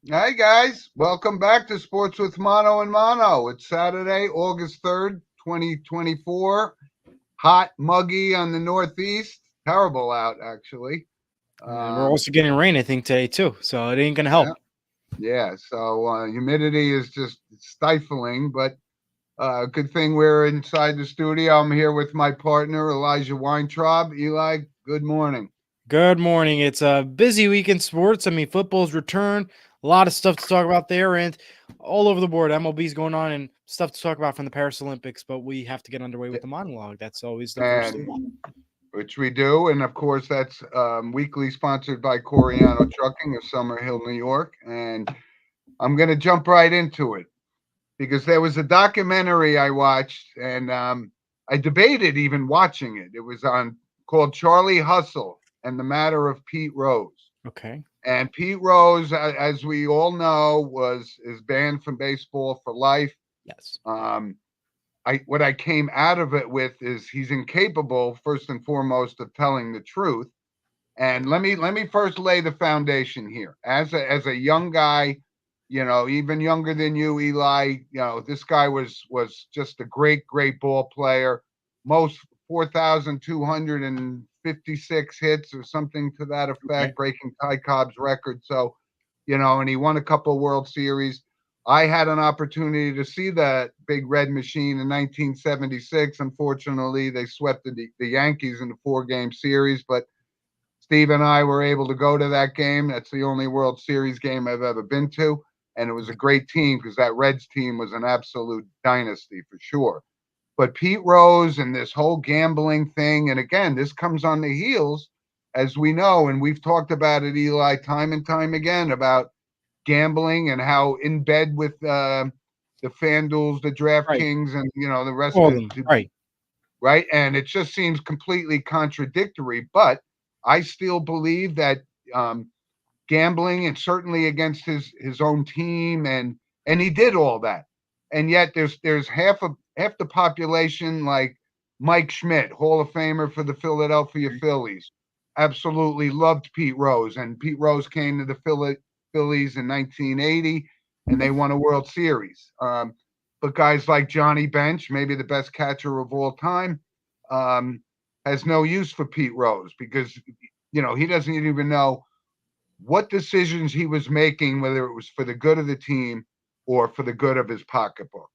Hi, guys. Welcome back to Sports with Mono and Mono. It's Saturday, August 3rd, 2024. Hot, muggy on the Northeast. Terrible out, actually. And we're Um, also getting rain, I think, today too. So it ain't gonna yeah, help. yeah. So humidity is just stifling, but good thing we're inside the studio. I'm here with my partner, Elijah Weintraub. Eli, good morning. Good morning. It's a busy week in sports. I mean, football's returned. A lot of stuff to talk about there, and all over the board. MLB's going on, and stuff to talk about from the Paris Olympics. But we have to get underway with the monologue. That's always the first And thing. which we do. And of course, that's weekly sponsored by Coriano Trucking of Summer Hill, New York. And I'm going to jump right into it because there was a documentary I watched and I debated even watching it. It was on called Charlie Hustle and the Matter of Pete Rose. Okay. And Pete Rose, as we all know, is banned from baseball for life. Yes. Um, what I came out of it with is he's incapable, first and foremost, of telling the truth. And let me first lay the foundation here. As a young guy, even younger than you, Eli, this guy was just a great ball player. Most 4,256 hits or something to that Okay. effect, breaking Ty Cobb's record. So, and he won a couple of World Series. I had an opportunity to see that big red machine in 1976. Unfortunately, they swept the Yankees in the 4-game series, but Steve and I were able to go to that game. That's the only World Series game I've ever been to. And it was a great team because that Reds team was an absolute dynasty for sure. But Pete Rose and this whole gambling thing, and again, this comes on the heels, as we know, and we've talked about it, Eli, time and time again about gambling and how in bed with the FanDuels, the Right. DraftKings, and the rest All of of them. the Right. right? And it just seems completely contradictory. But I still believe that um, gambling and certainly against his own team, and he did all that, and yet there's half the population like Mike Schmidt, Hall of Famer for the Philadelphia Phillies, absolutely loved Pete Rose, and Pete Rose came to the Phillies in 1980, and they won a World Series. But guys like Johnny Bench, maybe the best catcher of all time, um, has no use for Pete Rose because he doesn't even know what decisions he was making, whether it was for the good of the team or for the good of his pocketbook.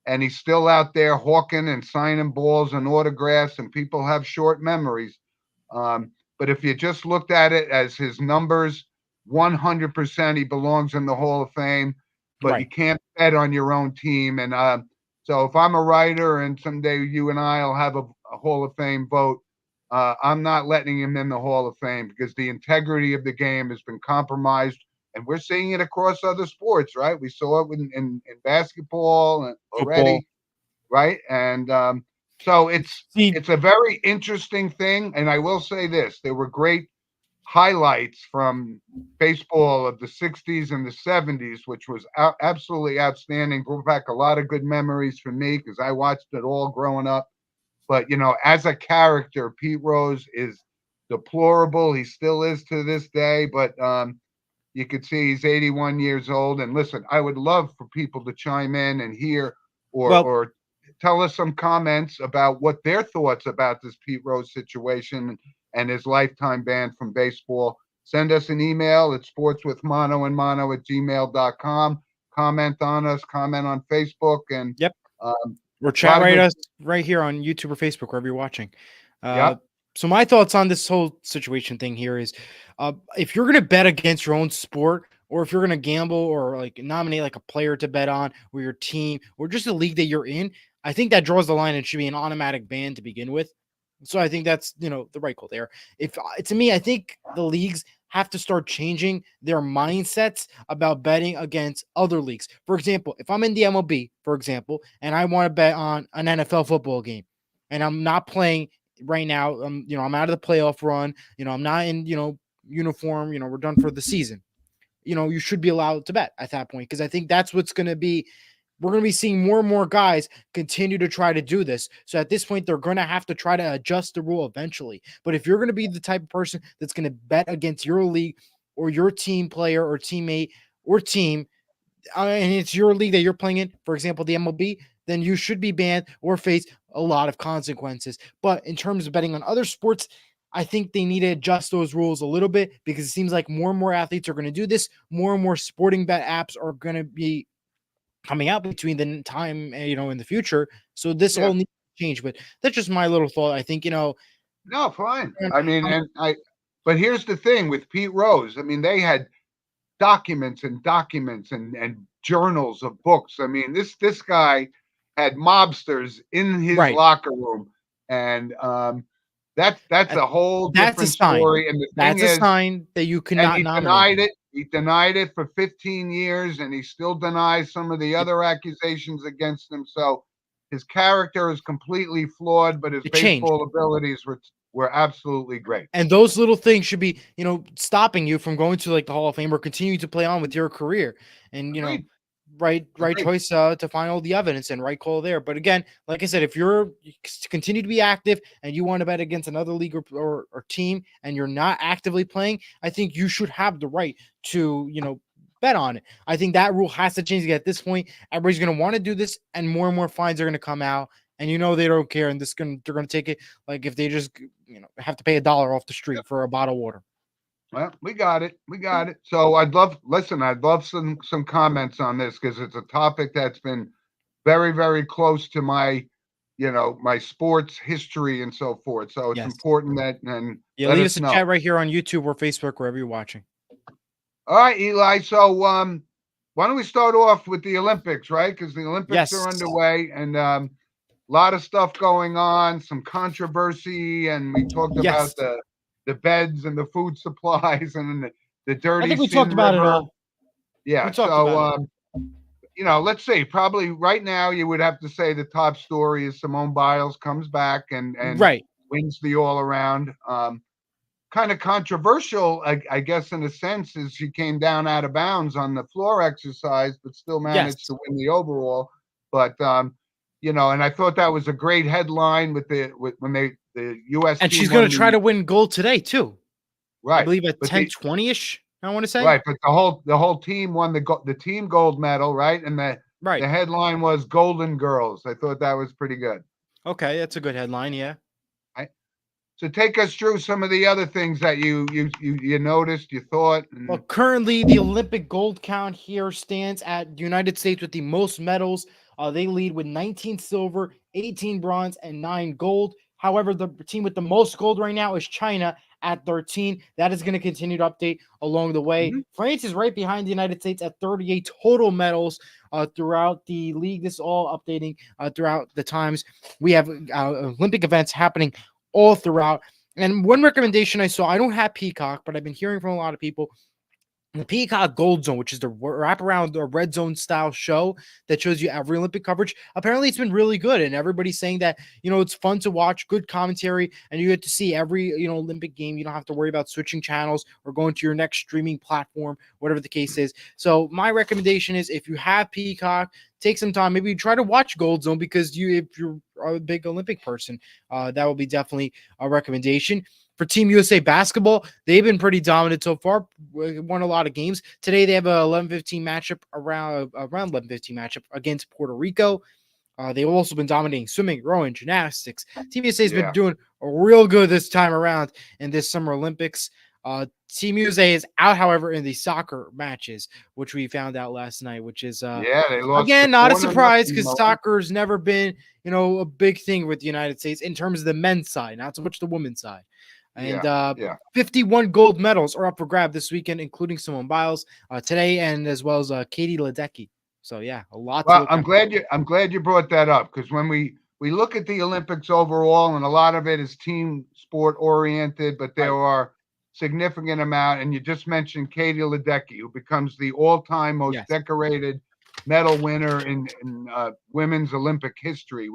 And he's still out there hawking and signing balls and autographs, and people have short memories. But if you just looked at it as his numbers, 100% he belongs in the Hall of Fame, but you Right. can't bet on your own team. And so if I'm a writer and someday you and I will have a Hall of Fame vote, I'm not letting him in the Hall of Fame because the integrity of the game has been compromised. And we're seeing it across other sports, right? We saw it in basketball Football. already, right? And so See. it's a very interesting thing. And I will say this: there were great highlights from baseball of the 60s and the 70s, which was absolutely outstanding. Brought back a lot of good memories for me because I watched it all growing up. But as a character, Pete Rose is deplorable. He still is to this day. But you could see he's 81 years old. And listen, I would love for people to chime in and hear Well, or tell us some comments about what their thoughts about this Pete Rose situation and his lifetime ban from baseball. Send us an email at sportswithmonoandmono@gmail.com. Comment on us, comment on Facebook, and yep. um, Or a lot chat of right good. us right here on YouTube or Facebook, wherever you're watching. Uh, Yep. so my thoughts on this whole situation thing here is, if you're gonna bet against your own sport, or if you're gonna gamble or like nominate like a player to bet on, or your team, or just a league that you're in, I think that draws the line and should be an automatic ban to begin with. So I think that's the right call there. If to me, I think the leagues have to start changing their mindsets about betting against other leagues. For example, if I'm in the MLB, for example, and I want to bet on an NFL football game, and I'm not playing right now, I'm out of the playoff run, I'm not in, uniform, we're done for the season. You should be allowed to bet at that point because I think that's what's going to be we're going to be seeing more and more guys continue to try to do this. So at this point, they're going to have to try to adjust the rule eventually. But if you're going to be the type of person that's going to bet against your league or your team player or teammate or team, and it's your league that you're playing in, for example, the MLB, then you should be banned or face a lot of consequences. But in terms of betting on other sports, I think they need to adjust those rules a little bit because it seems like more and more athletes are going to do this. More and more sporting bet apps are going to be coming out between the time, in the future. So this Yeah. all needs to change. But that's just my little thought. I think, No, fine. I mean, but here's the thing with Pete Rose. I mean, they had documents and documents and journals of books. I mean, this guy had mobsters in his right. locker room, and that's a whole That's a different sign. story. And the thing That's a is, sign that you and cannot he nominate denied him. it. He denied it for 15 years, and he still denies some of the Yep. other accusations against him. So his character is completely flawed, but his It changed. baseball abilities were absolutely great. And those little things should be, stopping you from going to like the Hall of Fame or continuing to play on with your career. And Agreed. right Agreed. choice to find all the evidence and right call there. But again, like I said, if you continue to be active and you want to bet against another league or team and you're not actively playing, I think you should have the right to bet on it. I think that rule has to change. At this point, everybody's going to want to do this, and more fines are going to come out. And they don't care, and they're gonna take it like if they just have to pay $1 off the street for a bottle of water. Well, we got it. We got it. So I'd love some comments on this because it's a topic that's been very, very close to my, my sports history and so forth. So it's Yes. important that and Yeah, let leave us us a know. chat right here on YouTube or Facebook, wherever you're watching. All right, Eli. So why don't we start off with the Olympics, right? Because the Olympics are Yes. underway and a lot of stuff going on, some controversy, and we talked about Yes. the beds and the food supplies and the I dirty think we Sin talked about it River. all. Yeah. We talked about it. Let's see. Probably right now, you would have to say the top story is Simone Biles comes back and Right. wins the all around. Kind of controversial, I guess, in a sense, is she came down out of bounds on the floor exercise, but still managed Yes. to win the overall. But and I thought that was a great headline with when the U.S. And team she's going won to try to win gold today too. I right, believe at but 10:20ish. I want to say. right, but the whole team won the team gold medal, right? And the Right. headline was Golden Girls. I thought that was pretty good. Okay, that's a good headline. Yeah. Right? So take us through some of the other things that you noticed, you thought. Well, currently the Olympic gold count here stands at the United States with the most medals. They lead with 19 silver, 18 bronze, and 9 gold. However, the team with the most gold right now is China at 13. That is going to continue to update along the way. Mm-hmm. France is right behind the United States at 38 total medals throughout the league. This is all updating throughout the times. We have Olympic events happening all throughout. And one recommendation I saw, I don't have Peacock, but I've been hearing from a lot of people, the Peacock Gold Zone, which is the wraparound the red zone style show that shows you every Olympic coverage. Apparently it's been really good. And everybody's saying that, it's fun to watch, good commentary, and you get to see every, Olympic game. You don't have to worry about switching channels or going to your next streaming platform, whatever the case is. So my recommendation is if you have Peacock, take some time, maybe try to watch Gold Zone because if you're a big Olympic person, that will be definitely a recommendation. For Team USA basketball, they've been pretty dominant so far. Won a lot of games. Today they have a 11-15 matchup around 11-15 matchup against Puerto Rico. They've also been dominating swimming, rowing, gymnastics. Team USA has been doing real good this time around in this Summer Olympics. Team USA is out, however, in the soccer matches, which we found out last night, which is they lost again not a 4-0 surprise because soccer's never been a big thing with the United States in terms of the men's side, not so much the women's side. And 51 gold medals are up for grab this weekend, including Simone Biles today, and as well as Katie Ledecky. So yeah, a lot. Well, I'm glad you brought that up because when we look at the Olympics overall, and a lot of it is team sport oriented, but there are significant amount. And you just mentioned Katie Ledecky, who becomes the all-time most decorated medal winner in women's Olympic history.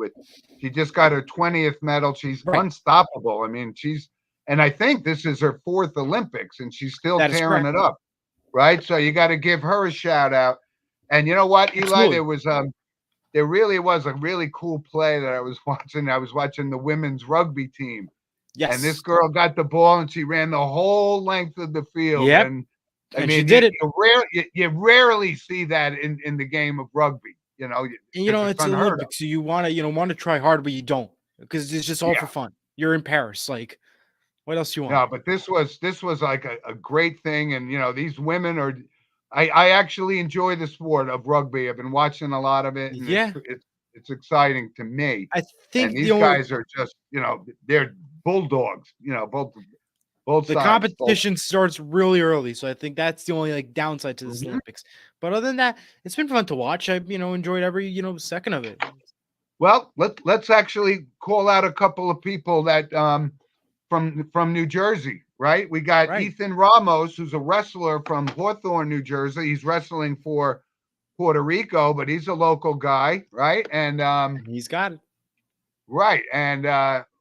She just got her 20th medal. She's unstoppable. I mean, and I think this is her 4th Olympics, and she's still tearing it up, right? So you got to give her a shout out. And you know what, Eli? Absolutely. There really was a really cool play that I was watching. I was watching the women's rugby team. Yes. And this girl got the ball and she ran the whole length of the field. Yep. I And she mean, did it. you rarely see that in the game of rugby, And, because it's it's the unheard of. Olympics, so you want to, want to try hard, but you don't, because it's just all for Yeah. fun. You're in Paris. Like, what else you want? No, but this was like a great thing, and these women are. I actually enjoy the sport of rugby. I've been watching a lot of it, and Yeah. it's exciting to me. I And think these guys are just they're bulldogs. Both the sides. Both. competition starts really early, so I think that's the only like downside to this Mhm. Olympics. But other than that, it's been fun to watch. I enjoyed every second of it. Well, let's actually call out a couple of people that from New Jersey, right? We got Right, Ethan Ramos, who's a wrestler from Hawthorne, New Jersey. He's wrestling for Puerto Rico, but he's a local guy, right? And and he's got it. right, and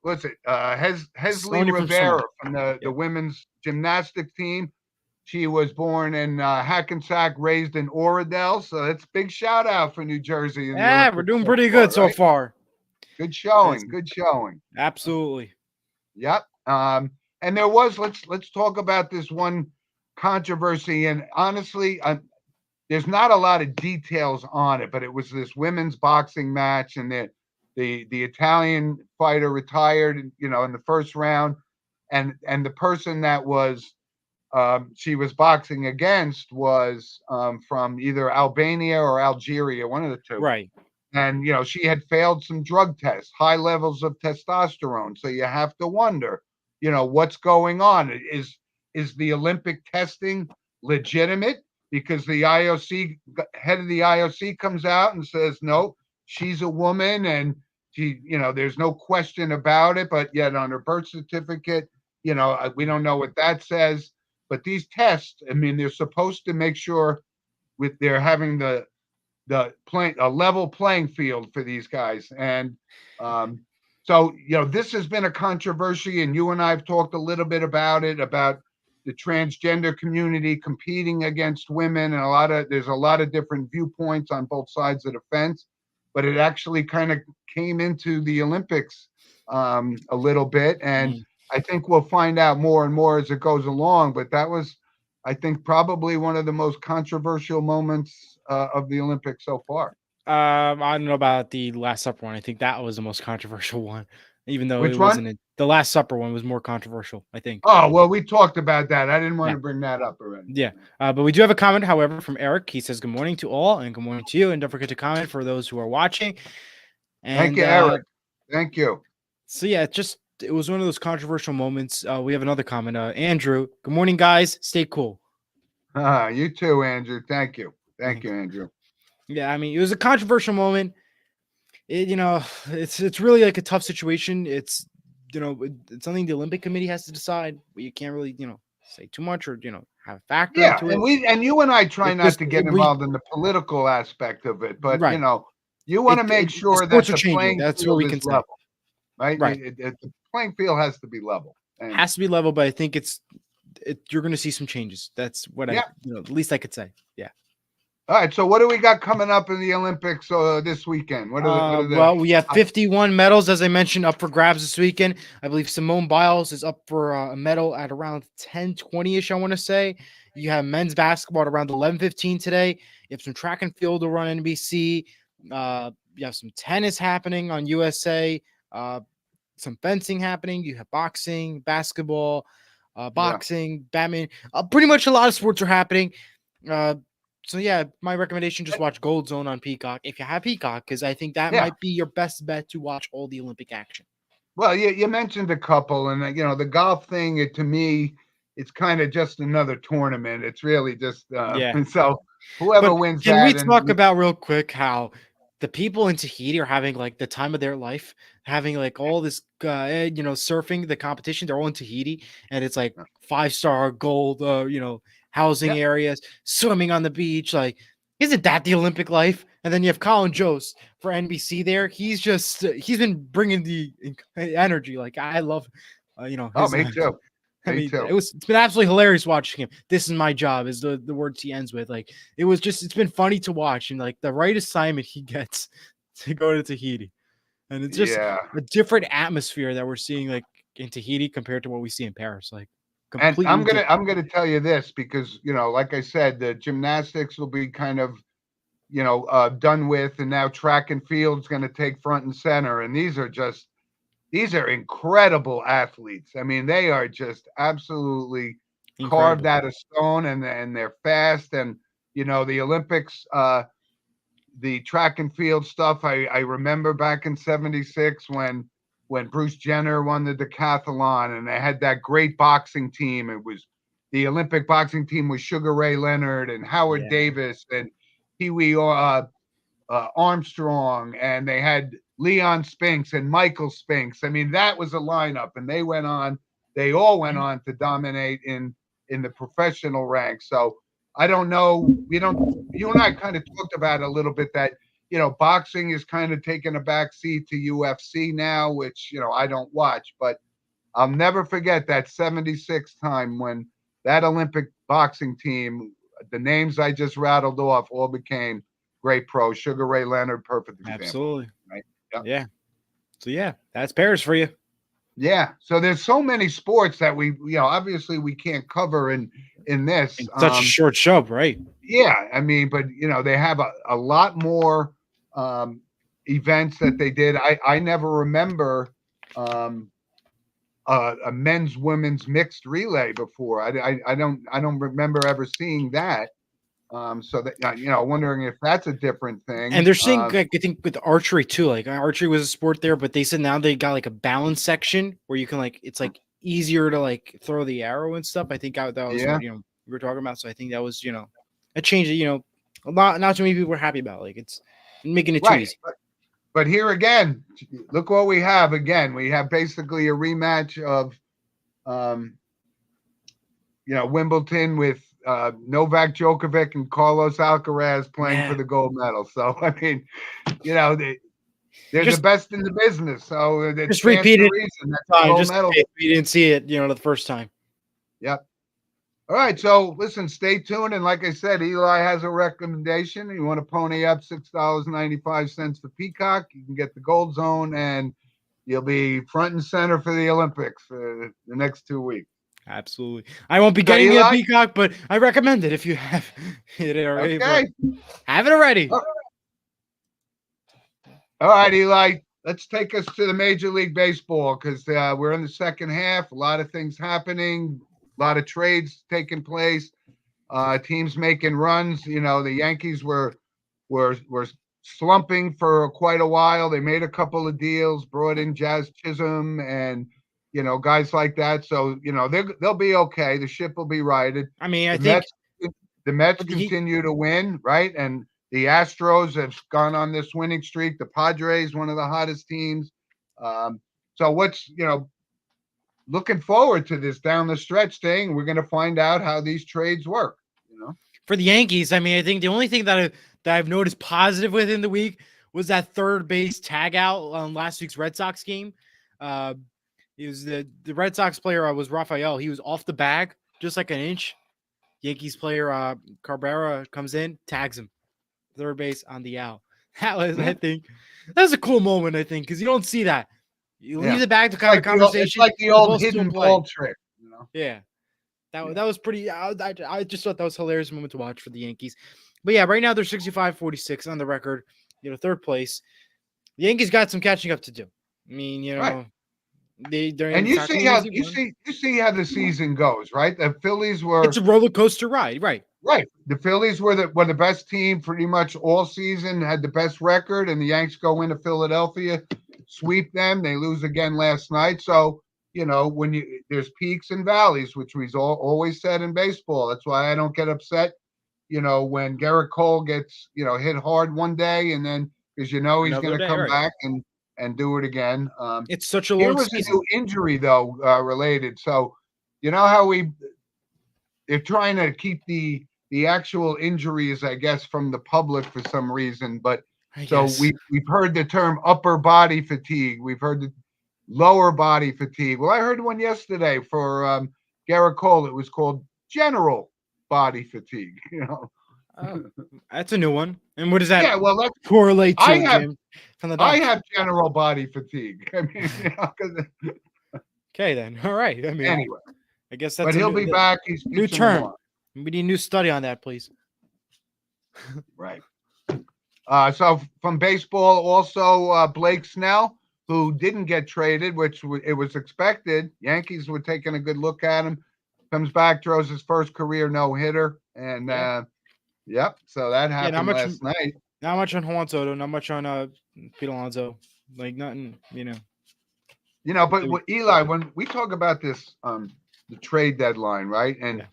what's it? Hesley Sonya from Rivera Sonoma. from the Yep. women's gymnastics team. She was born in Hackensack, raised in Oradell, so that's big shout out for New Jersey in the Yeah, we're Olympics doing so pretty far, good so right? far. Good That's showing, good showing. absolutely. Yep. And there was let's talk about this one controversy. And honestly, there's not a lot of details on it, but it was this women's boxing match, and the Italian fighter retired, in the first round, and the person that was she was boxing against was from either Albania or Algeria, one of the two. Right. And she had failed some drug tests, high levels of testosterone. So you have to wonder, what's going on. Is the Olympic testing legitimate? Because the IOC head of the IOC comes out and says, no, she's a woman, and there's no question about it. But yet on her birth certificate, we don't know what that says. But these tests, I mean, they're supposed to make sure they're having a level playing field for these guys. And so this has been a controversy, and you and I have talked a little bit about it, about the transgender community competing against women, and there's a lot of different viewpoints on both sides of the fence. But it actually kind of came into the Olympics a little bit, and Mm. I think we'll find out more and more as it goes along. But that was, I think, probably one of the most controversial moments of the Olympics so far. I don't know about the Last Supper one. I think that was the most controversial one, even though it Which one? wasn't. The Last Supper one was more controversial, I think. Oh, well, we talked about that. I didn't want Yeah. to bring that up already. Yeah. But we do have a comment, however, from Eric. He says, "Good morning to all, and good morning to you. And don't forget to comment for those who are watching." Thank And you, Eric. Thank you. so, yeah, it was one of those controversial moments. We have another comment. Andrew, good morning, guys. Stay cool. You too, Andrew. Thank you. Thank Mhm. you, Andrew. Yeah, I mean, it was a controversial moment. It's really like a tough situation. It's it's something the Olympic Committee has to decide. But you can't really say too much or have a factor Yeah, into it. and you and I try It's not just to get we involved in the political aspect of it, but right. you want to make The sure sports that are the changing. playing That's what field we is can say. level, right? Right, The playing field has to be level, and has to be level, but I think you're going to see some changes. That's what yeah. the least I could say. Yeah. All right. So what do we got coming up in the Olympics this weekend? What are the Well, we have 51 medals, as I mentioned, up for grabs this weekend. I believe Simone Biles is up for a medal at around 10:20ish, I want to say. You have men's basketball at around 11:15 today. You have some track and field to run NBC. You have some tennis happening on USA. Some fencing happening. You have boxing, basketball, yeah? boxing, badminton. Pretty much a lot of sports are happening. Uh, so yeah, my recommendation: just watch Gold Zone on Peacock if you have Peacock, because I think that Yeah. might be your best bet to watch all the Olympic action. Well, you mentioned a couple, and the golf thing. To me, it's kind of just another tournament. It's really just Yeah, so whoever but wins can we that, talk about real quick how the people in Tahiti are having like the time of their life, having like all this, surfing the competition. They're all in Tahiti, and it's like 5-star gold, housing yeah, areas, swimming on the beach. Like, isn't that the Olympic life? And then you have Colin Jost for NBC there. He's been bringing the energy. Like, I love, oh, his. me too, I me mean, too. it's been absolutely hilarious watching him. This is my job is the words he ends with. Like, it's been funny to watch, and like the right assignment he gets to go to Tahiti. And it's just Yeah. a different atmosphere that we're seeing like in Tahiti compared to what we see in Paris. Like, And Completely different. I'm gonna tell you this because like I said, the gymnastics will be kind of done with, and now track and field's going to take front and center. And these are incredible athletes. I mean, they are just absolutely carved Incredible. out of stone, and they're fast. And the Olympics, the track and field stuff. I remember back in '76 when Bruce Jenner won the decathlon, and they had that great boxing team. It was the Olympic boxing team was Sugar Ray Leonard and Howard Yeah. Davis and Pee Wee Armstrong, and they had Leon Spinks and Michael Spinks. I mean, that was a lineup, and they all went Mhm. on to dominate in the professional ranks. So I don't know. You and I kind of talked about a little bit that boxing is kind of taking a back seat to UFC now, which I don't watch, but I'll never forget that '76 time when that Olympic boxing team, the names I just rattled off, all became great pros. Sugar Ray Leonard, perfect example, Absolutely. right? Yeah. Yeah. So yeah, that's Paris for you. Yeah. So there's so many sports that we, obviously we can't cover in this. In such a short show, right? Yeah, I mean, but they have a lot more um, events that they did. I never remember um, a men's women's mixed relay before. I don't remember ever seeing that. So that wondering if that's a different And thing. they're saying, like, I think with archery too, like archery was a sport there, but they said now they got like a balance section where you can like it's like easier to like throw the arrow and stuff. I think that was Yeah, what we were talking about. So I think that was a change that a lot not too many people were happy about. Like it's making it too right. easy. But here again, look what we have. Again, we have basically a rematch of um, Wimbledon with Novak Djokovic and Carlos Alcaraz playing for Yeah, the gold medal. So I mean, they're the just best in the business. So it just stands repeat to it reason that the gold just in medal. case we didn't see it, the first time. Yep. All right. So listen, stay tuned. And like I said, Eli has a recommendation. You want to pony up $6.95 for Peacock. You can get the Gold Zone, and you'll be front and center for the Olympics for the next 2 weeks. Absolutely. I won't be So getting a Eli, Peacock, but I recommend it if you have it already. okay. Have it already. All right, Eli. Let's take us to the Major League Baseball because we're in the second half. A lot of things happening, a lot of trades taking place, teams making runs. The Yankees were slumping for quite a while. They made a couple of deals, brought in Jazz Chisholm and guys like that. So they'll be okay. The ship will be righted. I mean, I The think Mets the Mets but he, continue to win, right? And the Astros have gone on this winning streak. The Padres, one of the hottest teams. So what's looking forward to this down the stretch thing. We're going to find out how these trades work. for the Yankees, I mean, I think the only thing that I've noticed positive within the week was that third base tag out on last week's Red Sox game. It was the Red Sox player was Rafael. He was off the bag just like an inch. Yankees player Cabrera comes in, tags him, third base on the out. That was, I think, that was a cool moment. I think because you don't see that. You leave the bag to kind of conversation. It's like the old hidden ball trick. Yeah. That was pretty. I just thought that was a hilarious moment to watch for the Yankees. But yeah, right now they're 65-46 on the record. Third place. The Yankees got some catching up to do. I mean, Right. they're And you see how the season goes, right? The Phillies were it's a roller coaster ride, right? Right. The Phillies were the best team pretty much all season, had the best record, and the Yanks go into Philadelphia, sweep them. They lose again last night. So, when there's peaks and valleys, which we've always said in baseball. That's why I don't get upset, when Garrett Cole gets, hit hard one day and then because he's going to come back and do it again. It's such a Here long was season. a new injury, though, related. So, how they're trying to keep the actual injuries, I guess, from the public for some reason. But we've heard the term upper body fatigue. We've heard the lower body fatigue. Well, I heard one yesterday for Garrett Cole. It was called general body fatigue. Oh, that's a new one. And what does that? Yeah, well, that's correlate to, Jim? From the I have general body fatigue. I mean, okay, then. All right. I mean, anyway. I guess But that's a he'll be back. He's new pitching term. tomorrow. We need a new study on that, please. Right. So from baseball, also Blake Snell, who didn't get traded, which it was expected. Yankees were taking a good look at him. Comes back, throws his first career no-hitter. And, yep, so that happened last night. Not much on Juan Soto, not much on Pete Alonso. Like, nothing, But Eli, when we talk about this, the trade deadline, right? And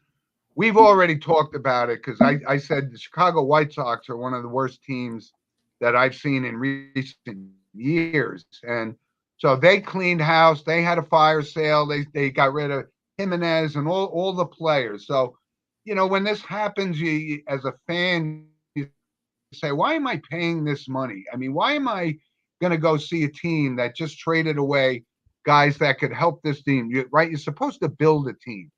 we've already talked about it because I said the Chicago White Sox are one of the worst teams that I've seen in recent years. And so they cleaned house. They had a fire sale. They got rid of Jimenez and all the players. So, when this happens, you as a fan, you say, why am I paying this money? I mean, why am I going to go see a team that just traded away guys that could help this team? Right? You're supposed to build a team.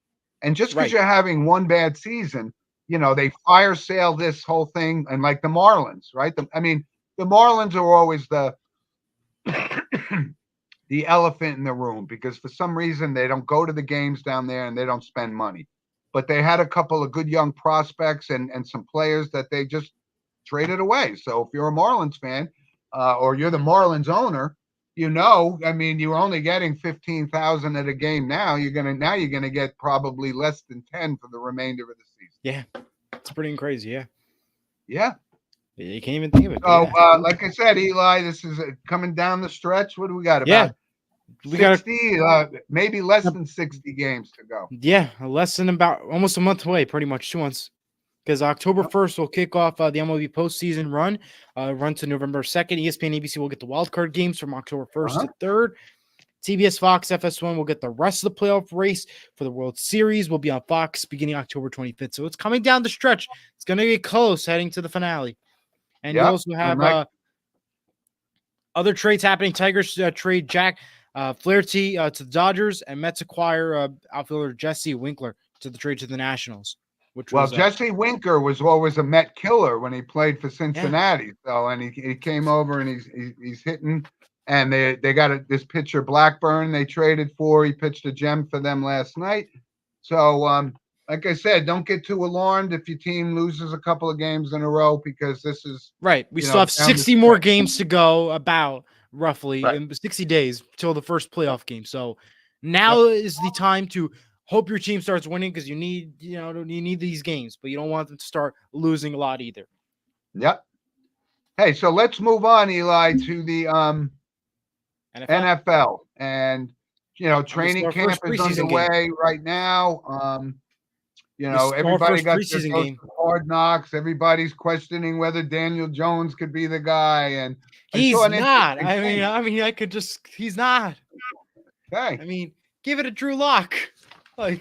And just because you're having one bad season, they fire sale this whole thing. And like the Marlins, right? The Marlins are always the elephant in the room because for some reason they don't go to the games down there and they don't spend money. But they had a couple of good young prospects and some players that they just traded away. So if you're a Marlins fan or you're the Marlins owner, you were only getting 15,000 at a game. Now you're gonna get probably less than 10 for the remainder of the season. Yeah, it's pretty crazy. Yeah. You can't even think of it. So, like I said, Eli, this is coming down the stretch. What do we got? About 60, maybe less than 60 games to go. Yeah, less than about almost a month away, pretty much 2 months. Because October 1st will kick off the MLB postseason run to November 2nd. ESPN ABC will get the wildcard games from October 1st to 3rd. CBS Fox FS1 will get the rest of the playoff race for the World Series. Will be on Fox beginning October 25th. So it's coming down the stretch. It's going to get close heading to the finale. And you also have other trades happening. Tigers trade Jack Flaherty to the Dodgers, and Mets acquire outfielder Jesse Winkler to the trade to the Nationals. Jesse Winker was always a Met killer when he played for Cincinnati. Yeah. So, and he came over and he's hitting. And they got this pitcher Blackburn they traded for. He pitched a gem for them last night. So, like I said, don't get too alarmed if your team loses a couple of games in a row because this is right. We still have 60 more games to go, about roughly in 60 days till the first playoff game. So now is the time to hope your team starts winning because you need these games, but you don't want them to start losing a lot either. Yep. Hey, so let's move on, Eli, to the NFL. And training camp is underway right now. Everybody got their dose of Hard Knocks. Everybody's questioning whether Daniel Jones could be the guy, and he's not. He's not. Okay. I mean, give it a Drew Lock. We're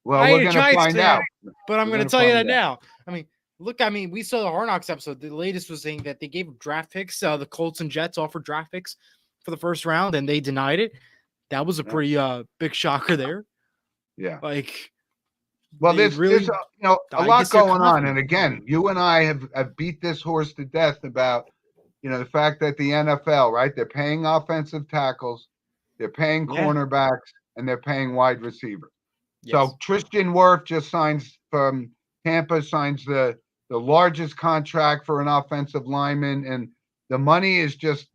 going to find out. But I'm going to tell you that now. We saw the Hard Knocks episode. The latest was saying that they gave draft picks. The Colts and Jets offered draft picks for the first round, and they denied it. That was a pretty big shocker there. Yeah. There's a lot going on. And again, you and I have beat this horse to death about, the fact that the NFL, right? They're paying offensive tackles, they're paying cornerbacks, and they're paying wide receivers. Yes. So Tristan Wirth just signs from Tampa, signs the largest contract for an offensive lineman. And the money is just,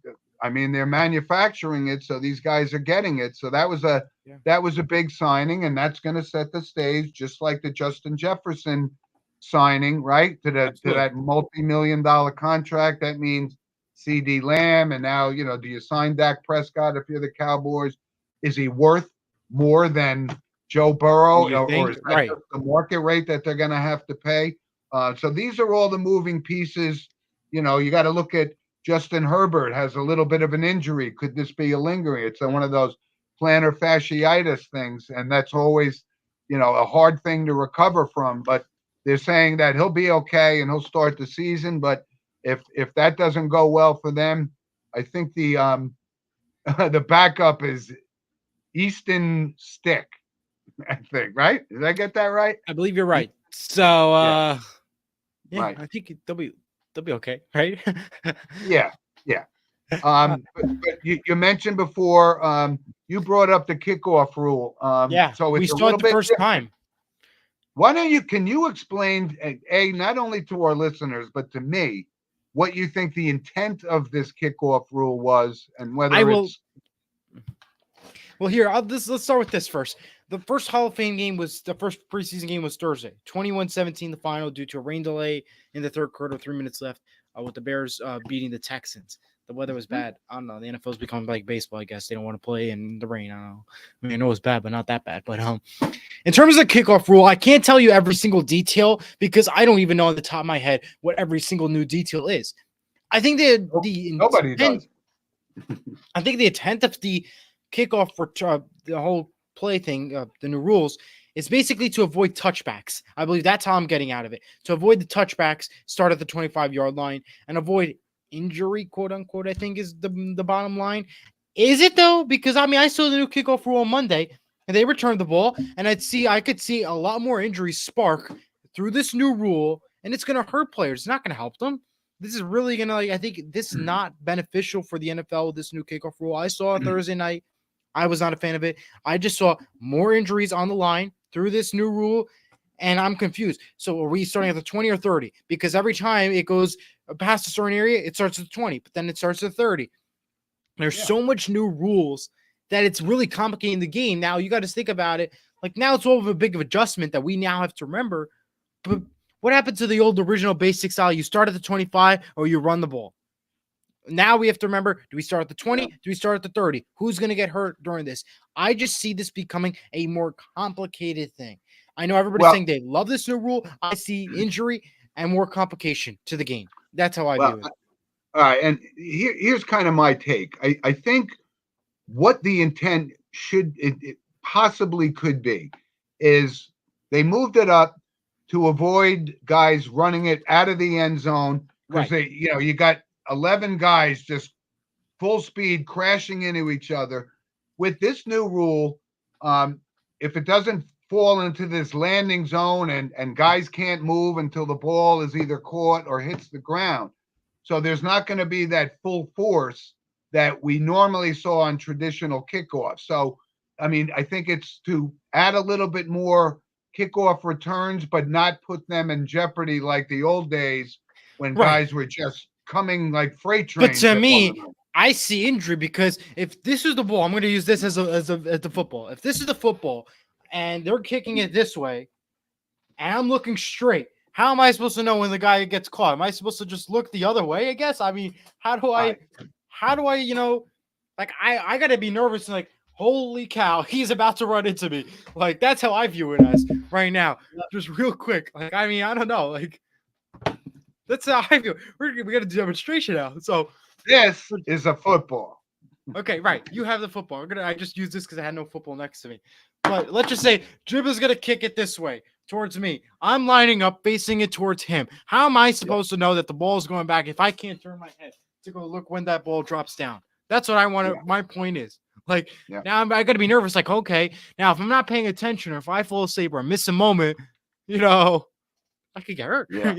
they're manufacturing it. So these guys are getting it. So that was a big signing, and that's going to set the stage, just like the Justin Jefferson signing, right? To that multi-million-dollar contract. That means CD Lamb. And now, do you sign Dak Prescott if you're the Cowboys? Is he worth more than Joe Burrow, or is that just the market rate that they're going to have to pay? So these are all the moving pieces. You got to look at Justin Herbert has a little bit of an injury. Could this be a lingering? It's one of those plantar fasciitis things, and that's always, a hard thing to recover from. But they're saying that he'll be okay and he'll start the season. But if that doesn't go well for them, I think the the backup is Easton Stick. I think, right? Did I get that right? I believe you're right. So, right. I think they'll be okay, right? Yeah. But you mentioned before, you brought up the kickoff rule. Yeah, So we it's a saw it little the bit first different. time. Why don't you, can you explain, not only to our listeners, but to me, what you think the intent of this kickoff rule was and I whether will. it's, Well, here, let's start with this first. The first Hall of Fame game was the first preseason game was Thursday, 21-17, the final due to a rain delay in the third quarter, 3 minutes left, with the Bears beating the Texans. The weather was bad. I don't know. The NFL's becoming like baseball. I guess they don't want to play in the rain. I don't know. I mean, I know it's bad, but not that bad. But in terms of the kickoff rule, I can't tell you every single detail because I don't even know on the top of my head what every single new detail is. I think the nobody intent, does. I think the intent of the kickoff for the whole play thing, the new rules, is basically to avoid touchbacks. I believe that's how I'm getting out of it. To avoid the touchbacks, start at the 25-yard line and avoid injury, quote unquote, I think is the bottom line. Is it though? Because I mean, I saw the new kickoff rule on Monday and they returned the ball, and I could see a lot more injuries spark through this new rule, and it's going to hurt players. It's not going to help them. This is really going to, I think this is not beneficial for the NFL with this new kickoff rule. I saw it Thursday night. I was not a fan of it. I just saw more injuries on the line through this new rule, and I'm confused. So are we starting at the 20 or 30? Because every time it goes past a certain area, it starts at the 20, but then it starts at 30. There's Yeah. so much new rules that it's really complicating the game. Now you got to think about it. Like now it's all of a big of adjustment that we now have to remember. But what happened to the old original basic style? You start at the 25 or you run the ball. Now we have to remember, do we start at the 20? Do we start at the 30? Who's going to get hurt during this? I just see this becoming a more complicated thing. I know everybody's Well, saying they love this new rule. I see injury and more complication to the game. That's how I well, view it. all right. And here's kind of my take. I think what the intent it possibly could be is they moved it up to avoid guys running it out of the end zone because Right. you got 11 guys just full speed crashing into each other. With this new rule, if it doesn't fall into this landing zone and guys can't move until the ball is either caught or hits the ground, so there's not going to be that full force that we normally saw on traditional kickoffs. So, I mean, I think it's to add a little bit more kickoff returns, but not put them in jeopardy like the old days when Right. guys were just coming like freight But trains to at one me, another. I see injury because if this is the ball, I'm going to use this as the football. If this is the football and they're kicking it this way and I'm looking straight, how am I supposed to know when the guy gets caught? Am I supposed to just look the other way? I guess. I mean, how do I, like I got to be nervous and like, holy cow, he's about to run into me. Like that's how I view it as right now. Just real quick. Like I mean, I don't know. Like that's how I feel. We got a demonstration now. So This is a football. okay, right. You have the football. I just used this because I had no football next to me. But let's just say Jib is gonna kick it this way towards me. I'm lining up, facing it towards him. How am I supposed to know that the ball is going back if I can't turn my head to go look when that ball drops down? That's what I want to. Yeah. My point is, like, Yeah. now I got to be nervous. Like, okay, now if I'm not paying attention or if I fall asleep or I miss a moment, I could get hurt. Yeah.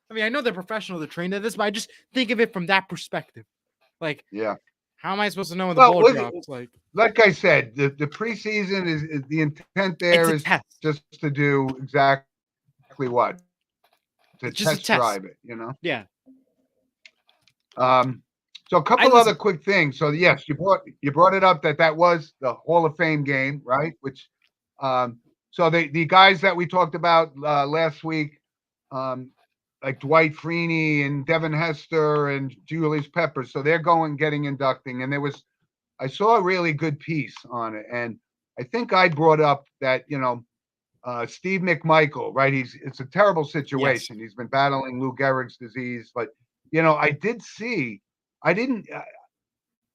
I mean, I know they're professional, they're trained at this, but I just think of it from that perspective. Like, Yeah. how am I supposed to know when the Well, ball drops? like I said, the preseason is the intent It's there a is test. just to do exactly what? To It's just a test test. drive it. Yeah. So a I couple other listen. quick things. So yes, you brought it up that was the Hall of Fame game, right? Which so the guys that we talked about last week, like Dwight Freeney and Devin Hester and Julius Peppers, so they're getting inducting, and I saw a really good piece on it, and I think I brought up that Steve McMichael, right? It's a terrible Yes. situation. He's been battling Lou Gehrig's disease, but I did see, I didn't.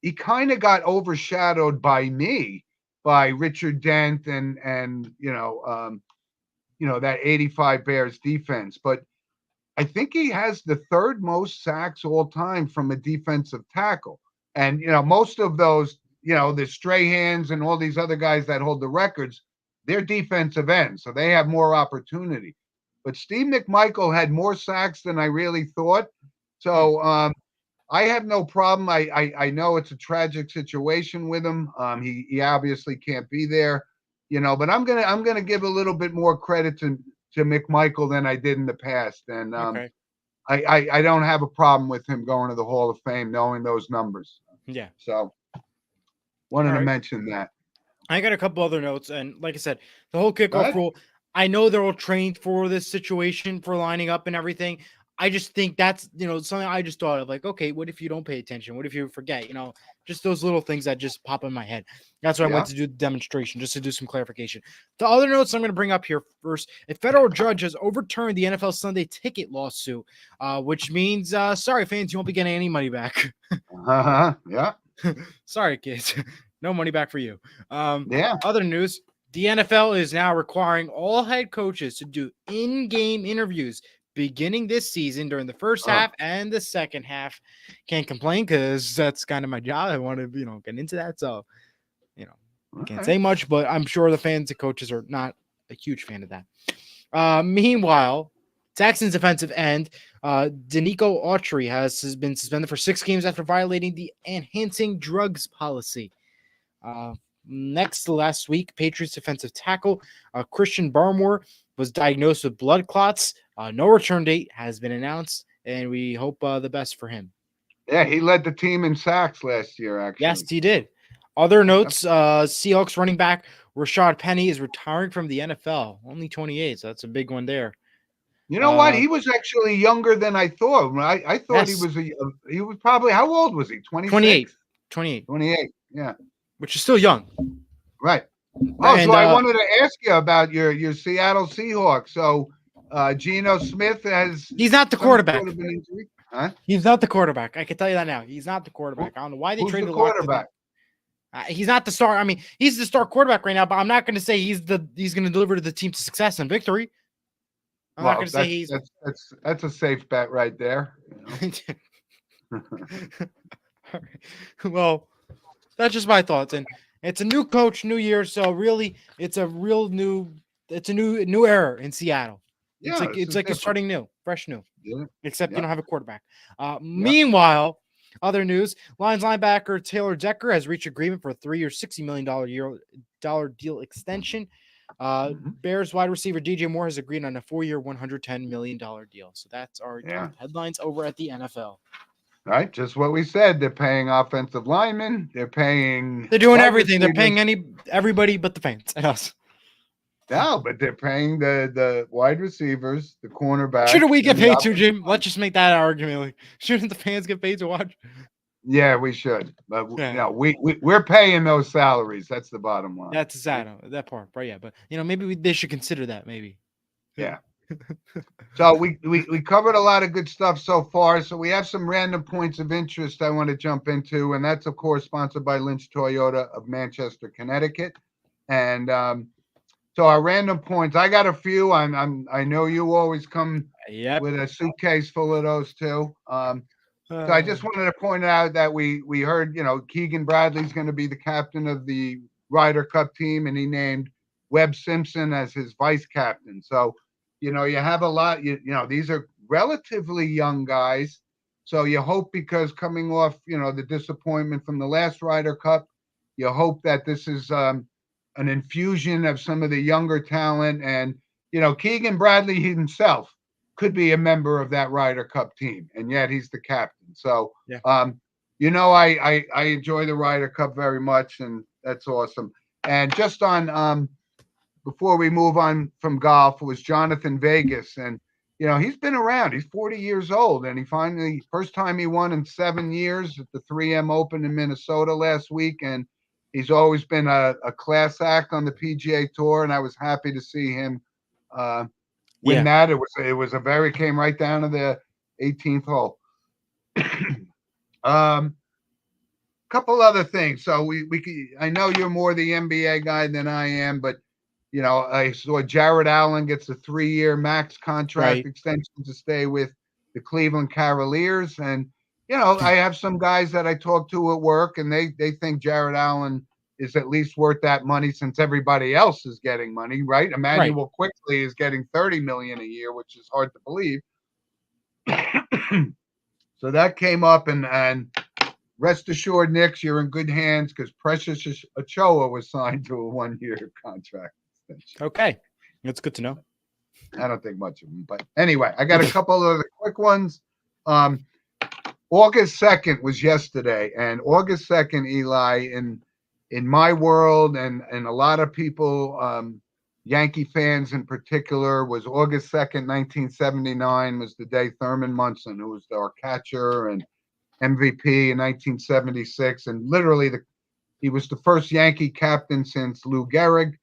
He kind of got overshadowed by me, by Richard Dent and that '85 Bears defense, but I think he has the third most sacks all time from a defensive tackle, and most of those, the Strahans and all these other guys that hold the records, they're defensive ends, so they have more opportunity. But Steve McMichael had more sacks than I really thought. So I have no problem. I know it's a tragic situation with him. He obviously can't be there, but I'm gonna give a little bit more credit to McMichael than I did in the past, and Okay. I don't have a problem with him going to the Hall of Fame, knowing those numbers. Yeah. So wanted All to right. mention that. I got a couple other notes, and like I said, the whole Go kickoff ahead. rule. I know they're all trained for this situation, for lining up and everything. I just think that's something I just thought of. Like, okay, what if you don't pay attention? What if you forget? Just those little things that just pop in my head. That's why I went Yeah. to do the demonstration, just to do some clarification. The other notes I'm going to bring up here first: a federal judge has overturned the NFL Sunday Ticket lawsuit, which means, sorry fans, you won't be getting any money back. Yeah. Sorry, kids. No money back for you. Yeah. Other news, the NFL is now requiring all head coaches to do in-game interviews beginning this season during the first Oh. half and the second half. Can't complain because that's kind of my job. I want to, get into that. So, can't Okay. say much, but I'm sure the fans and coaches are not a huge fan of that. Meanwhile, Texans defensive end Danico Autry has been suspended for 6 games after violating the enhancing drugs policy. Next, last week, Patriots defensive tackle Christian Barmore was diagnosed with blood clots. No return date has been announced, and we hope the best for him. Yeah, he led the team in sacks last year, actually. Yes, he did. Other notes, Seahawks running back Rashad Penny is retiring from the NFL. Only 28, so that's a big one there. You know what? He was actually younger than I thought. I thought yes. he was probably, how old was he? 26? 28. 28, yeah. Which is still young. Right. Oh, And, so I wanted to ask you about your Seattle Seahawks. So Geno Smith he's not the quarterback. Sort of an injury. Huh? He's not the quarterback. I can tell you that now. He's not the quarterback. I don't know why they traded the quarterback. He's not the star. I mean, he's the star quarterback right now, but I'm not going to say he's going to deliver to the team to success and victory. I'm not going to say he's. That's a safe bet right there. Well, that's just my thoughts, and it's a new coach, new year, so really, it's a new era in Seattle. Yeah, it's like you're starting new, fresh new. Yeah. Except you don't have a quarterback. Meanwhile, other news: Lions linebacker Taylor Decker has reached agreement for a 3-year, $60 million deal extension. Bears wide receiver DJ Moore has agreed on a 4-year, $110 million deal. So that's our headlines over at the NFL. Right, just what we said. They're paying offensive linemen. They're paying. They're doing everything. They're paying everybody but the fans and us. No, but they're paying the wide receivers, the cornerbacks. Shouldn't we get paid too, Jim? Let's just make that argument. Like, shouldn't the fans get paid to watch? Yeah, we should. But we're paying those salaries. That's the bottom line. That's sad, that part. Right? Yeah, but maybe they should consider that. Maybe. Yeah. So we covered a lot of good stuff so far. So we have some random points of interest I want to jump into, and that's of course sponsored by Lynch Toyota of Manchester, Connecticut. And so our random points, I got a few. I know you always come with a suitcase full of those too. So I just wanted to point out that we heard, Keegan Bradley's going to be the captain of the Ryder Cup team, and he named Webb Simpson as his vice captain. So, you have a lot, these are relatively young guys. So you hope, because coming off, the disappointment from the last Ryder Cup, you hope that this is an infusion of some of the younger talent. And, Keegan Bradley himself could be a member of that Ryder Cup team, and yet he's the captain. So, I enjoy the Ryder Cup very much, and that's awesome. And just on, before we move on from golf, was Jonathan Vegas, and he's been around. He's 40 years old, and he finally, first time he won in 7 years at the 3M Open in Minnesota last week, and he's always been a class act on the PGA Tour, and I was happy to see him win that. It came right down to the 18th hole. Couple other things. So I know you're more the NBA guy than I am, but I saw Jared Allen gets a 3-year max contract extension to stay with the Cleveland Cavaliers. And, I have some guys that I talk to at work, and they think Jared Allen is at least worth that money, since everybody else is getting money, right? Emmanuel Quickly is getting $30 million a year, which is hard to believe. So that came up, and rest assured, Knicks, you're in good hands because Precious Achiuwa was signed to a 1-year contract extension. Okay, that's good to know. I don't think much of them, but anyway, I got a couple of other quick ones. August 2nd was yesterday, and August 2nd, Eli, in my world and a lot of people, Yankee fans in particular, was August 2nd, 1979 was the day Thurman Munson, who was our catcher and MVP in 1976, and literally he was the first Yankee captain since Lou Gehrig.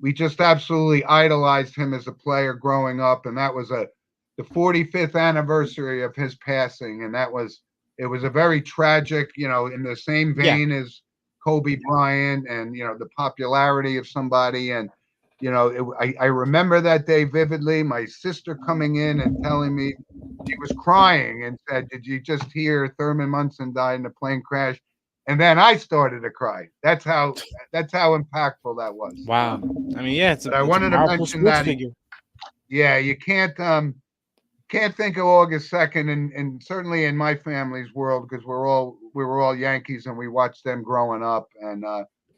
We just absolutely idolized him as a player growing up, and that was the 45th anniversary of his passing, and it was a very tragic, in the same vein as Kobe Bryant, and the popularity of somebody, and I remember that day vividly. My sister coming in and telling me she was crying and said, "Did you just hear Thurman Munson died in a plane crash?" And then I started to cry. That's how impactful that was. Wow. I mean, it's I wanted to mention that. Figure. Yeah, you can't think of August 2nd, and certainly in my family's world, because we were all Yankees and we watched them growing up, and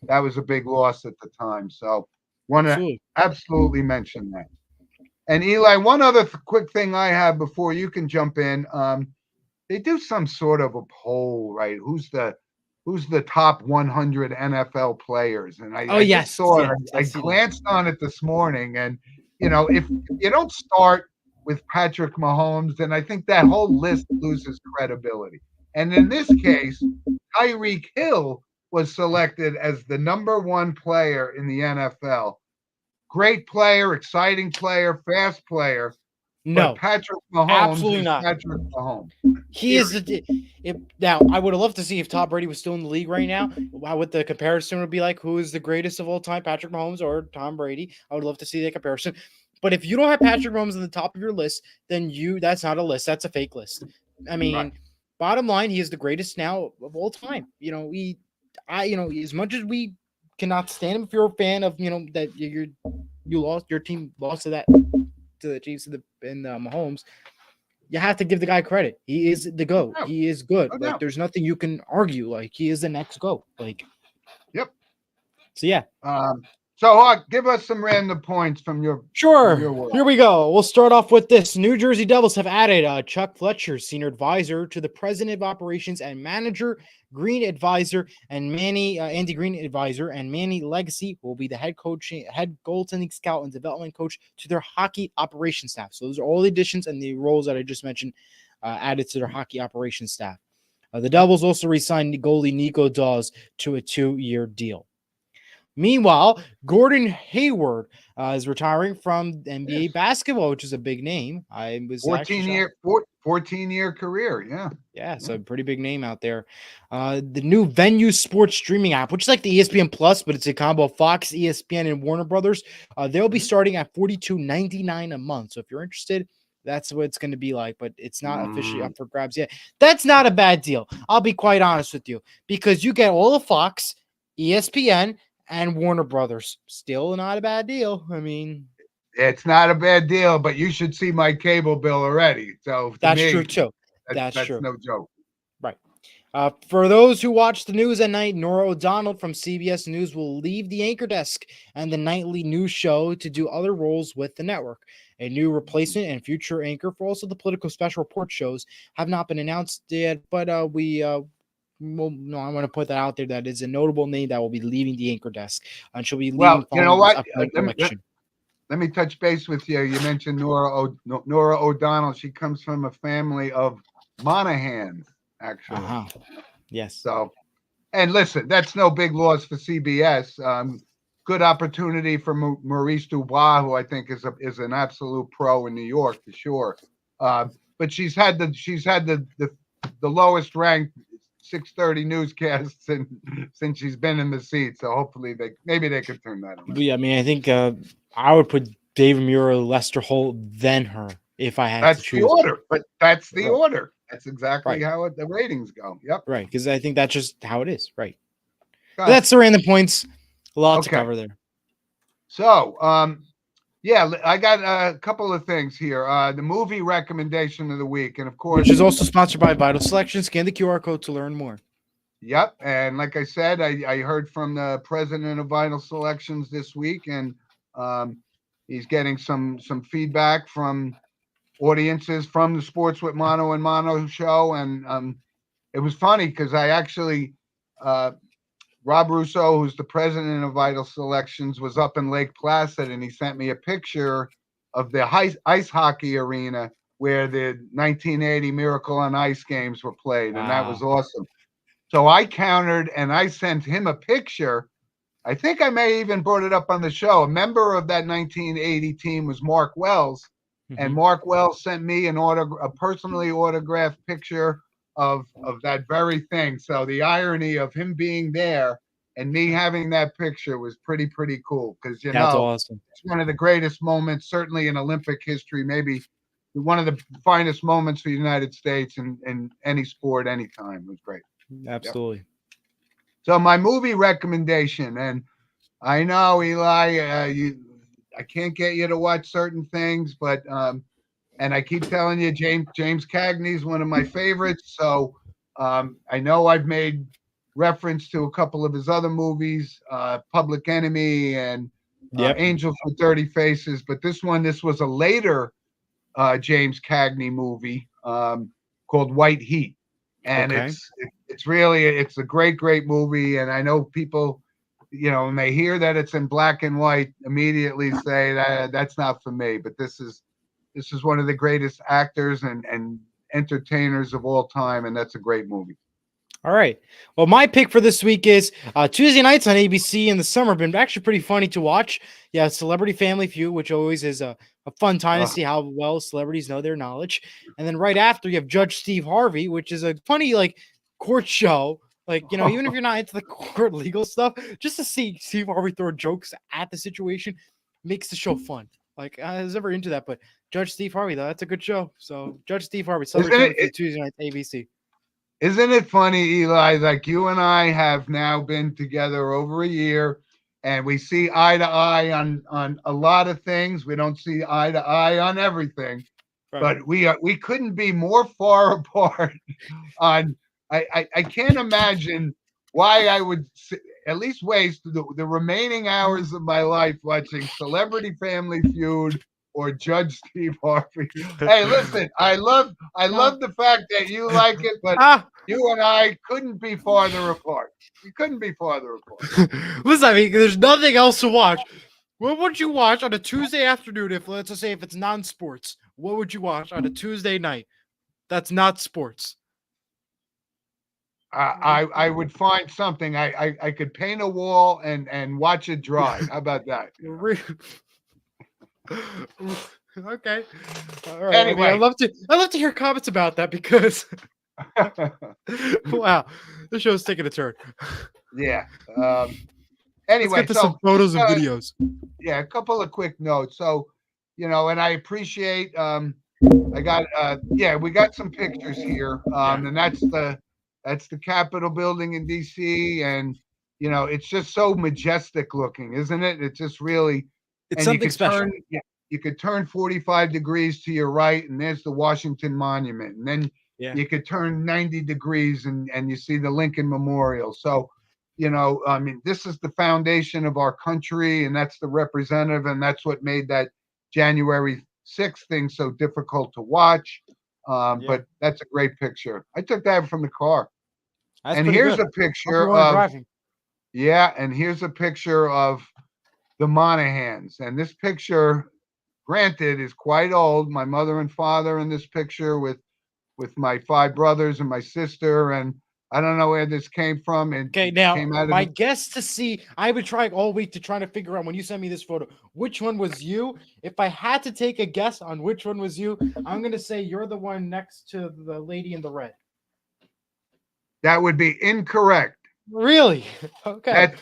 that was a big loss at the time. So want to absolutely mention that. And Eli, one other quick thing I have before you can jump in. They do some sort of a poll, right? Who's the top 100 NFL players? And I glanced on it this morning, and if you don't start with Patrick Mahomes, then I think that whole list loses credibility. And in this case, Tyreek Hill was selected as the number 1 player in the NFL. Great player, exciting player, fast player. No, Patrick Mahomes absolutely not. Patrick Mahomes. He is now. I would have loved to see if Tom Brady was still in the league right now. What the comparison would be like? Who is the greatest of all time, Patrick Mahomes or Tom Brady? I would love to see that comparison. But if you don't have Patrick Mahomes on the top of your list, then that's not a list. That's a fake list. I mean, Bottom line, he is the greatest now of all time. As much as we cannot stand him, if you're a fan of, that your team lost to the Chiefs and Mahomes, you have to give the guy credit. He is the GOAT. No. He is good. Oh, no. There's nothing you can argue. He is the next GOAT. Yep. So yeah. So give us some random points from your world. Here we go. We'll start off with this. New Jersey Devils have added Chuck Fletcher, senior advisor to the president of operations and manager, Green advisor, and Andy Green advisor, and Manny Legacy will be the head goaltending scout and development coach to their hockey operations staff. So those are all the additions and the roles that I just mentioned added to their hockey operations staff. The Devils also re-signed goalie Nico Dawes to a 2-year deal. Meanwhile, Gordon Hayward is retiring from NBA basketball, which is a big name. I was 14-year career. Yeah. Yeah, so a pretty big name out there. The new Venue Sports streaming app, which is like the ESPN Plus, but it's a combo of Fox, ESPN, and Warner Brothers. They'll be starting at $42.99 a month. So if you're interested, that's what it's going to be like, but it's not officially up for grabs yet. That's not a bad deal. I'll be quite honest with you, because you get all of Fox, ESPN, and Warner Brothers. Still not a bad deal. I mean, it's not a bad deal, but you should see my cable bill already. So that's true too. That's true. No joke. Right. For those who watch the news at night, Nora O'Donnell from CBS News will leave the anchor desk and the nightly news show to do other roles with the network. A new replacement and future anchor for also the political special report shows have not been announced yet, but I want to put that out there. That is a notable name that will be leaving the anchor desk, and she'll be leaving. Well, you know what? Let me touch base with you. You mentioned Nora O'Donnell. She comes from a family of Monahans, actually. Yes. So, and listen, that's no big loss for CBS. Good opportunity for Maurice Dubois, who I think is an absolute pro in New York for sure. But she's had the lowest ranked 6:30 newscasts since she's been in the seat. So hopefully they could turn that on. Yeah, I mean, I think I would put David Muir, Lester Holt, then her if I had to choose. That's the order, but that's the order. That's exactly how the ratings go. Yep. Right, because I think that's just how it is. Right. That's the random points. A lot to cover there. So, Yeah, I got a couple of things here. The movie recommendation of the week, and of which course, is also sponsored by Vital Selection. Scan the QR code to learn more. yep. And like I said, I heard from the president of Vital Selections this week, and um, he's getting some feedback from audiences from the Sports with Mono and Mono show, and it was funny because I actually uh, Rob Russo, who's the president of Vital Selections, was up in Lake Placid, and he sent me a picture of the ice hockey arena where the 1980 Miracle on Ice games were played, and that was Wow. awesome. So I countered and I sent him a picture. I think I may even brought it up on the show. A member of that 1980 team was Mark Wells, and Mhm. Mark Wells sent me a personally autographed picture of that very thing. So the irony of him being there and me having that picture was pretty cool because That's awesome. it's one of the greatest moments, certainly in Olympic history, maybe one of the finest moments for the United States in any sport, anytime. It was great. Yep. Absolutely. So my movie recommendation, and I know Eli, I can't get you to watch certain things, but and I keep telling you, James Cagney is one of my favorites. So I know I've made reference to a couple of his other movies, Public Enemy and Yep. Angels with Dirty Faces, but this was a later James Cagney movie called White Heat, and Okay. it's a great movie, and I know people, when they hear that it's in black and white, immediately say that's not for me, but this is one of the greatest actors and entertainers of all time, and that's a great movie. All right. Well, my pick for this week is Tuesday nights on ABC in the summer have been actually pretty funny to watch. Yeah, Celebrity Family Feud, which always is a fun time to Uh, see how well celebrities know their knowledge. And then right after, you have Judge Steve Harvey, which is a funny like court show. Like, even if you're not into the court legal stuff, just to see Steve Harvey throw jokes at the situation makes the show fun. Like, I was never into that, but Judge Steve Harvey, though, that's a good show. So, Judge Steve Harvey, isn't Celebrity Family it Feud, Tuesday night ABC. Isn't it funny, Eli? Like you and I have now been together over a year, and we see eye to eye on a lot of things. We don't see eye to eye on everything, Right. but we couldn't be more far apart on. I can't imagine why I would at least waste the remaining hours of my life watching Celebrity Family Feud or Judge Steve Harvey. Hey, listen, I love the fact that you like it, but Ah, you and I couldn't be farther apart. We couldn't be farther apart. listen, I mean, there's nothing else to watch. What would you watch on a Tuesday afternoon if, let's just say, if it's non-sports? What would you watch on a Tuesday night that's not sports? I would find something. I could paint a wall and watch it dry. How about that? Okay. All right. I mean, Anyway, I'd love to hear comments about that because wow, the show's taking a turn. yeah. Let's Anyway, get to some so photos and videos. yeah, a couple of quick notes. So, and I appreciate I got yeah, we got some pictures here. Yeah. And that's the Capitol building in DC, and it's just so majestic looking, isn't it? It's just really, It's and something special. you could turn 45 degrees to your right and there's the Washington Monument, and then Yeah. you could turn 90 degrees and you see the Lincoln Memorial. So, I mean, this is the foundation of our country, and that's the representative, and that's what made that January 6th thing so difficult to watch. Yeah. But that's a great picture. I took that from the car. That's And pretty here's good. a Hope you picture weren't of, driving. yeah, and here's a picture of the Monahans. And this picture, granted, is quite old. My mother and father in this picture with my five brothers and my sister. And I don't know where this came from. It Okay, now came out of my guess to see, I've been trying all week to try to figure out when you sent me this photo, which one was you. If I had to take a guess on which one was you, I'm gonna say you're the one next to the lady in the red. that would be incorrect. Really? Okay.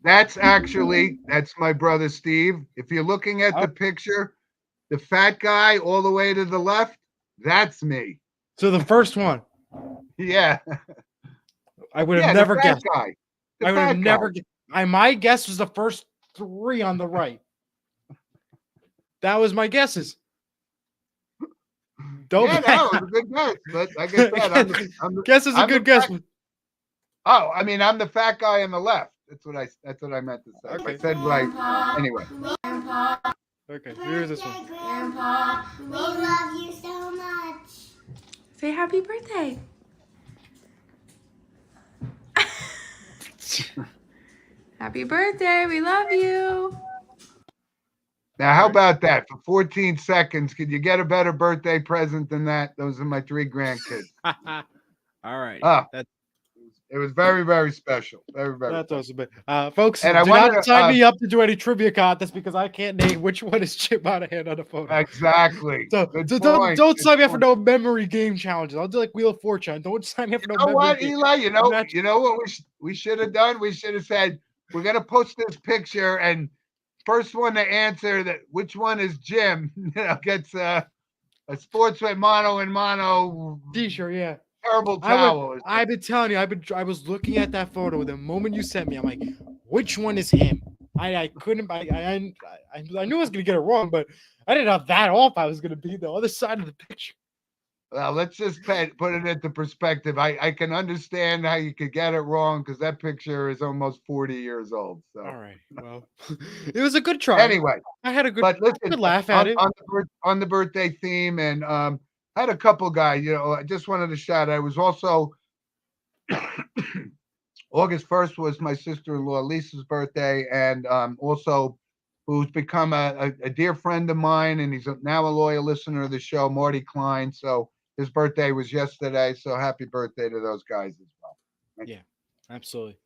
That's my brother Steve. If you're looking at Oh, the picture, the fat guy all the way to the left, that's me. so the first one, Yeah. I would have Yeah, the never fat guessed. guy. The I would have fat guy. never. My guess was the first three on the right. That was my guesses. Don't Yeah, back no, it was out. a good guess. But like I said, Guess is a I'm the good guess. oh, I mean, I'm the fat guy on the left. That's what I meant to say. If I Okay. said right, anyway. Okay. Here's this one. Grandpa, we love you so much. Say happy birthday. Happy birthday. We love you. Now, how about that? For 14 seconds, could you get a better birthday present than that? Those are my 3 grandkids. All right. Ah, That it was very, very special. Very, very that special. was a bit. Folks, And I do wanted not to sign me up to do any trivia contests because I can't name which one is Chip Monahan on the photo. exactly. So, Good so point. don't Good sign me up for point. no memory game challenges. I'll do like Wheel of Fortune. Don't sign me up You for no know memory what, game. Eli? You know That's- what we should have done? We should have said we're gonna post this picture, and first one to answer that which one is Jim, gets a sportswear mono and mono T-shirt, yeah. terrible towel. I've been telling you, I was looking at that photo the moment you sent me. I'm like, which one is him? I couldn't. I knew I was gonna get it wrong, but I didn't know that off. I was gonna be the other side of the picture. Well, let's just put it into perspective. I can understand how you could get it wrong because that picture is almost 40 years old. So All right. Well, it was a good try. anyway, I had a good, but listen, good laugh at it. on the birthday theme, and had a couple guys. I just wanted to shout. I was also August 1st was my sister-in-law Lisa's birthday, and also who's become a dear friend of mine, and he's now a loyal listener of the show, Marty Klein. So his birthday was yesterday. So happy birthday to those guys as well. Yeah, absolutely.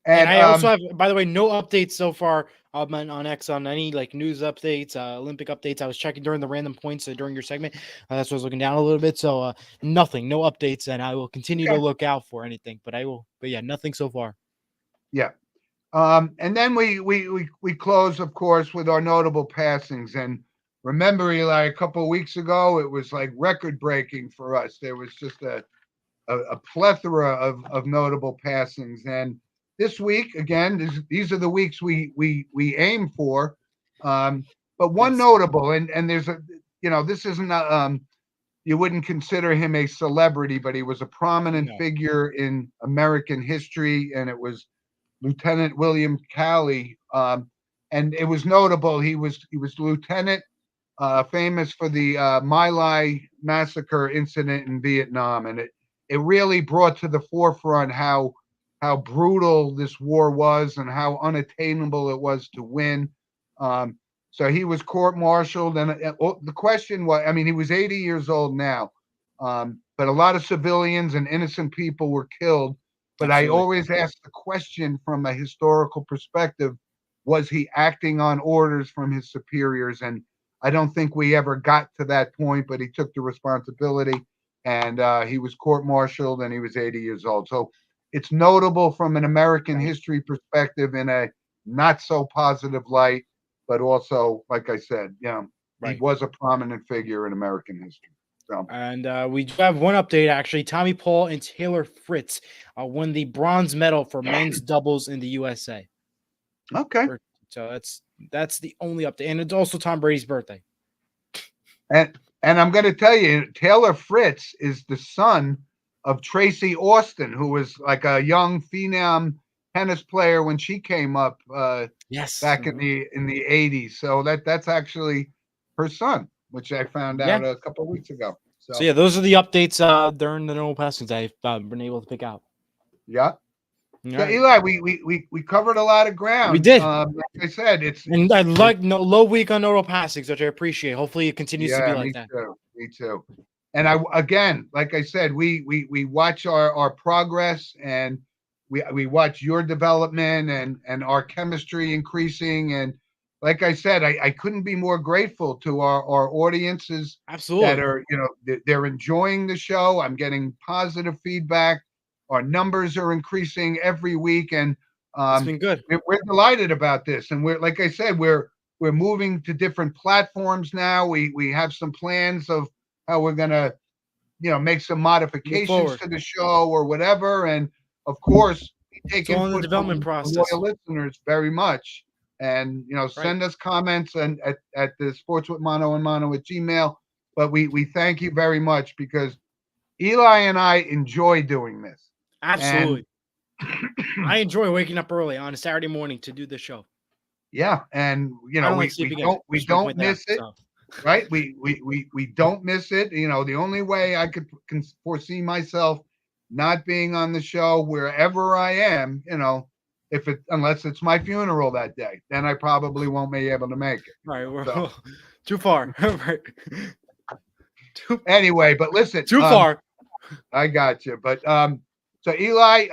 And I also have, by the way, no updates so far on X on any like news updates, Olympic updates. I was checking during the random points during your segment. That's what I was looking down a little bit. So nothing, no updates, and I will continue to look out for anything. But yeah, nothing so far. Yeah. And then we close, of course, with our notable passings. And remember, Eli, a couple of weeks ago, it was like record breaking for us. There was just a plethora of notable passings. And this week, again, these are the weeks we aim for. But one notable, and there's this isn't you wouldn't consider him a celebrity, but he was a prominent figure in American history, and it was Lieutenant William Calley. And it was notable. He was lieutenant, famous for the My Lai massacre incident in Vietnam, and it really brought to the forefront how brutal this war was and how unattainable it was to win. So he was court-martialed, and the question was, I mean, he was 80 years old now, but a lot of civilians and innocent people were killed. But absolutely. I always ask the question from a historical perspective, was he acting on orders from his superiors? And I don't think we ever got to that point, but he took the responsibility, and he was court-martialed, and he was 80 years old. So it's notable from an American history perspective in a not so positive light, but also, like I said, he was a prominent figure in American history. So. And we do have one update, actually. Tommy Paul and Taylor Fritz won the bronze medal for men's doubles in the USA. Okay. So that's the only update. And it's also Tom Brady's birthday. And I'm going to tell you, Taylor Fritz is the son of Tracy Austin, who was like a young phenom tennis player when she came up back in the 80s. So that's actually her son, which I found out a couple of weeks ago. So yeah, those are the updates during the normal passings I've been able to pick out. Yeah. So Eli, we covered a lot of ground. We did. Like I said, and I like low week on normal passings, which I appreciate. Hopefully, it continues to be like that. Me too. And like I said, we watch our progress, and we watch your development and our chemistry increasing. And like I said, I couldn't be more grateful to our audiences. Absolutely. That are they're enjoying the show. I'm getting positive feedback. Our numbers are increasing every week, and it's been good. We're delighted about this. And we're, like I said, we're moving to different platforms now. We have some plans of how we're gonna, make some modifications to the show or whatever. And of course, we take input the development process. Loyal listeners very much. and send us comments and at the Sports with Mono and Mono at Gmail. But we thank you very much because Eli and I enjoy doing this. Absolutely. I enjoy waking up early on a Saturday morning to do this show. Yeah, and we don't miss it. So. Right? We don't miss it. The only way I can foresee myself not being on the show wherever I am, unless it's my funeral that day, then I probably won't be able to make it. Right. We're too far. Right. Anyway, but listen. Too far. I got you. But so Eli,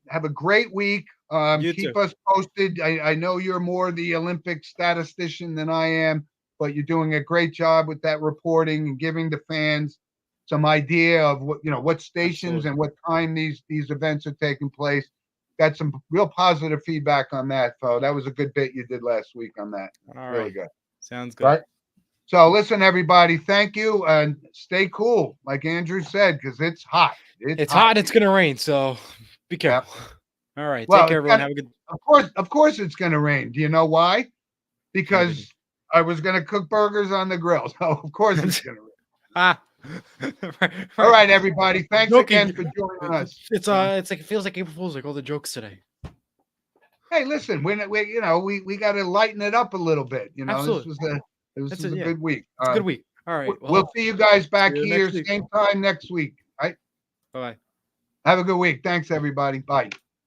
have a great week. Keep us posted. I know you're more the Olympic statistician than I am, but you're doing a great job with that reporting and giving the fans some idea of what stations and what time these events are taking place. Got some real positive feedback on that, Fo. That was a good bit you did last week on that. All really right. Good. Sounds good. Right? So listen, everybody, thank you, and stay cool, like Andrew said, because it's hot. It's hot. It's gonna rain, so be careful. Yeah. All right. Take care, everyone. Have a good. Of course, it's gonna rain. Do you know why? Because I was gonna cook burgers on the grill, so of course it's gonna rain. Right. All right, everybody. Thanks again for joining us. It's like it feels like April Fool's, like all the jokes today. Hey, listen, we got to lighten it up a little bit. Absolutely. This was a good week. It's a good week. All right. We'll see you guys back here same time next week. Right? Bye. Have a good week. Thanks, everybody. Bye.